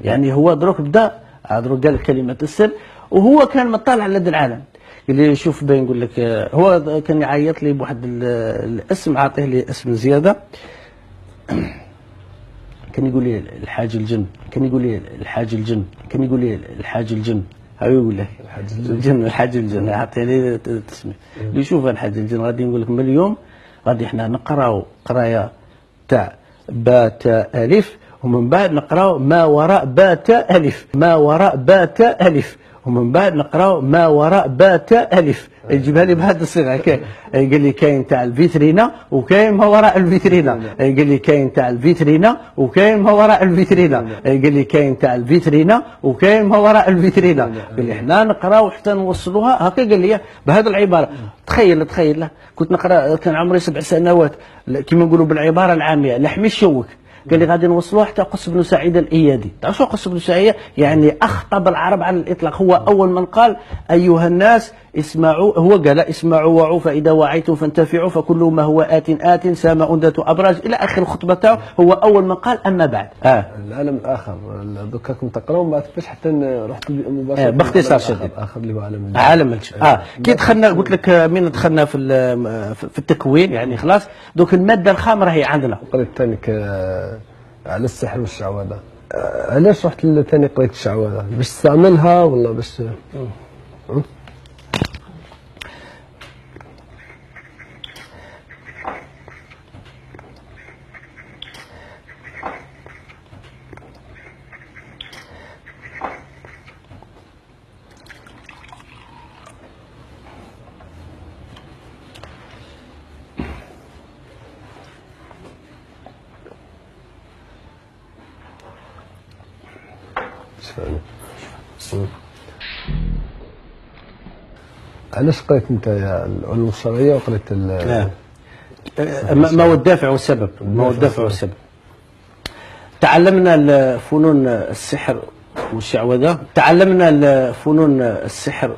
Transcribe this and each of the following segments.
يعني هو دروك بدا دروك قال كلمه السر، وهو كان مطلع على هذا العالم. قال لي شوف باين نقول لك، هو كان يعيط لي بواحد الاسم، عاطيه لي اسم زياده. كان يقول لي الحاج الجن، كان يقول لي الحاج الجن، كان يقول لي الحاج الجن، هاو يقول لك الحاج الجن عطيه لي التسميه. اللي شوف الحاج الجن غادي نقول لك من اليوم غادي احنا نقراو قرايه تاع با تاء الف، ومن بعد نقراو ما وراء با تاء الف، ما وراء با تاء الف، ومن بعد نقراو ما وراء با تاء الف. يجيبها لي بهذه الصيغه. قال لي كاين تاع الفيترينا وكاين ما وراء الفيترينا. قال لي كاين تاع الفيترينا وكاين ما وراء الفيترينا. قال لي كاين تاع الفيترينا وكاين ما وراء الفيترينا. قال لي احنا نقراو حتى نوصلوها هكا. قال لي بهذه العباره. تخيل كنت نقرا كان عمري 7 سنوات، كما نقولوا بالعباره العاميه لحمي الشوك. قال لي غادي نوصلوها حتى قص بن سعيد الايادي. تعرف شو قص بن سعيد؟ يعني اخطب العرب على الاطلاق. هو اول من قال ايها الناس اسمعوا، هو قال اسمعوا وعوا فاذا وعيتم فانتفعوا فكل ما هو ات سامع ذات ابراج الى اخر الخطبه تاعو. هو اول من قال اما بعد. العالم الاخر دوكا كنتم تقراو من بعد كيفاش حتى رحت مباشره باختصار شديد اخر اللي هو عالم الجن. كي دخلنا قلت لك من دخلنا في التكوين يعني خلاص دوك الماده الخام راهي عندنا. قريت ثاني على السحر والشعوذه. علاش رحت ثاني قريت الشعوذه؟ باش تستعملها ولا باش علاش قريت انت العلوم الشرعيه وقريت ما هو الدافع والسبب؟ تعلمنا فنون السحر والشعوذه، تعلمنا فنون السحر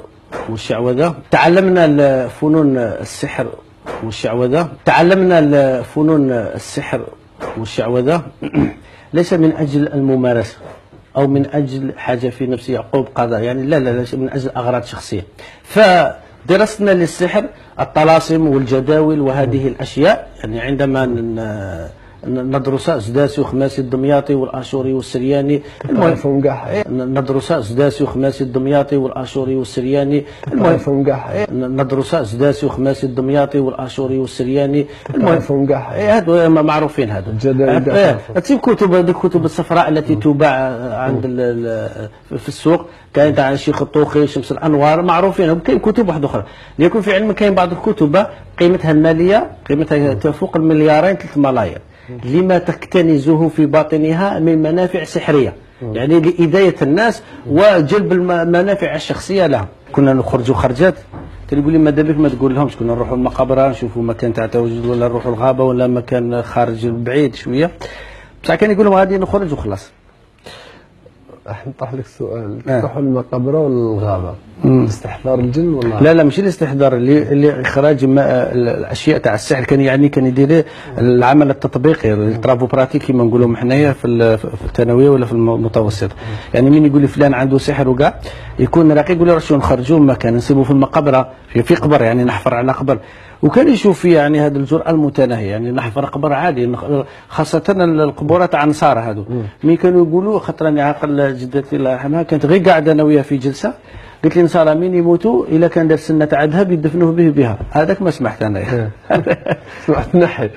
والشعوذه، تعلمنا فنون السحر والشعوذه، تعلمنا فنون السحر والشعوذه ليس من اجل الممارسه أو من أجل حاجة في نفس يعقوب قضاء، يعني لا من أجل أغراض شخصية. فدرسنا للسحر الطلاسم والجداول وهذه الأشياء. يعني عندما ندرس سداسي وخماسي الدمياطي والآشوري والسرياني، المهم كاع ندرس سداسي وخماسي الدمياطي والآشوري والسرياني، المهم كاع ندرس سداسي وخماسي الدمياطي والآشوري والسرياني، المهم كاع هادو معروفين. هادو تجيب كتب، هذه الكتب الصفراء التي تباع عند في السوق، كاين تاع الشيخ الطوخي، شمس الانوار، معروفين. كاين كتب واحده اخرى ليكون في علم. كاين بعض الكتب قيمتها الماليه قيمتها تفوق المليارين 3 ملايين لما تكتنزه في باطنها من منافع سحريه، يعني لإداية الناس وجلب المنافع الشخصيه لهم. كنا نخرجوا خرجات تقول لي ماذا بك ما تقول لهمش، كنا نروحوا المقابره نشوفوا مكان تاع تواجد، ولا نروحوا الغابه ولا مكان خارج بعيد شويه، بصح كان يقول لهم غادي نخرج وخلاص. نطرح لك سؤال، تروحوا للمقابره ولا الغابه؟ استحضار الجن ولا لا ماشي الاستحضار، اللي اخراج الاشياء تاع السحر. كان يدير العمل التطبيقي، الترافو براتيك كيما نقولوا حنايا في الثانويه ولا في المتوسط. يعني مين يقول لي فلان عنده سحر وكاع يكون راقي، يقول لي شو نخرجوا مكان نسيبوا في المقبره في قبر، يعني نحفر على قبر. وكان يشوف في يعني هذه الجرأة المتناهية، يعني نحفر قبر عادي، خاصة القبورة تاع النصارى هذو. مين كانوا يقولوا، خاطر راني عاقل جدتي الله يرحمها كانت غير قاعدة أنا وياها في جلسة، قلت لي النصارى مين يموتوا إلا كان دار سنة تاع ذهب يدفنوه به بها. هذاك ما سمحت أنا. سمحت نحي.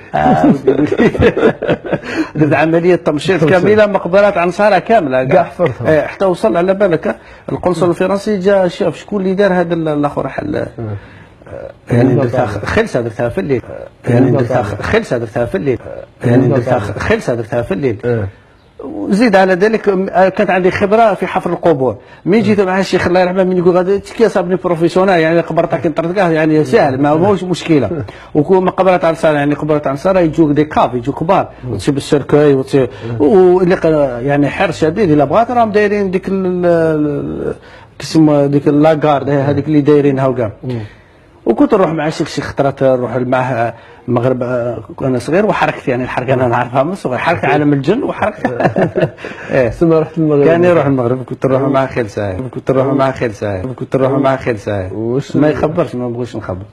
درت عملية تمشيط كاملة مقبرات نصارى كاملة كاع حفرتها. حتى وصل على بالك القنصل الفرنسي جا شاف شكون اللي دار هذا الآخر حل. يعني درتها خلصة درتها في الليل، يعني درتها خلصة درتها في الليل، يعني درتها خلصة درتها في الليل. وزيد على ذلك كانت عندي خبره في حفر القبور. من جيت مع الشيخ الله يرحمه من يقول غادي كي صابني بروفيسيونال، يعني قبرتك نطردكها يعني سهل ما هوش مشكله. وكون مقبره تاع النصارى، يعني قبره تاع النصارى يجوك دي كاف يجوك كبار، وتسيب السيركوي يعني حر شديد. الا بغات راهم دايرين ديك كيسمى ديك لاكارد هذيك اللي دايرينها وكاع. وكنت نروح مع شي خطرات نروح معاه المغرب وانا صغير، وحركت يعني الحركه انا نعرفها من الصغر، حركه عالم الجن وحركه تسمى رحت المغرب. كان يروح المغرب، كنت نروح مع خيل ساهر، كنت نروح مع خيل ساهر، كنت نروح مع خيل ساهر، واش ما يخبرش، ما نبغيش نخبر.